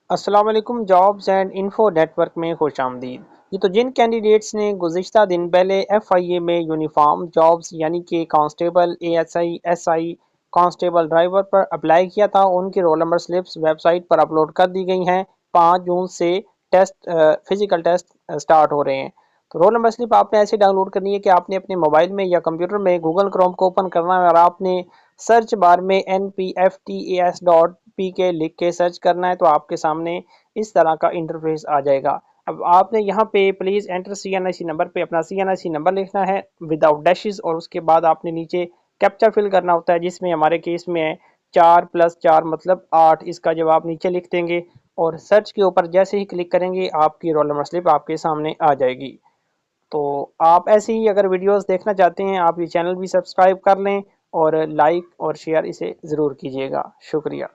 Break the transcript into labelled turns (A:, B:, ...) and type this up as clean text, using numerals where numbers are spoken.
A: अस्सलाम वालेकुम। Jobs and info network में खुश आमदीद। ये तो जिन कैंडिडेट्स ने गुज़िश्ता दिन पहले FIA में यूनिफॉर्म जॉब्स यानी कि constable, ASI, SI, constable driver पर अप्लाई किया था, उनकी रोल नंबर स्लिप्स वेबसाइट पर अपलोड कर दी गई हैं। 5 जून से फिजिकल टेस्ट स्टार्ट हो रहे हैं। तो रोल नंबर स्लिप आपने ऐसे डाउनलोड करनी है कि आपने अपने मोबाइल में या कंप्यूटर में गूगल क्रोम को ओपन करना है और आपने सर्च बार में NPFTAS.PK लिख के सर्च करना है, तो आपके सामने इस तरह का इंटरफेस आ जाएगा। अब आपने यहाँ पे प्लीज़ एंटर CNIC नंबर पे अपना CNIC नंबर लिखना है विदाउट डैशेस, और उसके बाद आपने नीचे कैप्चा फिल करना होता है, जिसमें हमारे केस में है 4+4 मतलब 8। इसका जवाब नीचे लिख देंगे और सर्च के ऊपर जैसे ही क्लिक करेंगे आपकी रोल नंबर स्लिप आपके सामने आ जाएगी। तो आप ऐसे ही अगर वीडियोस देखना चाहते हैं, आप ये चैनल भी सब्सक्राइब कर लें और लाइक और शेयर इसे ज़रूर कीजिएगा। शुक्रिया।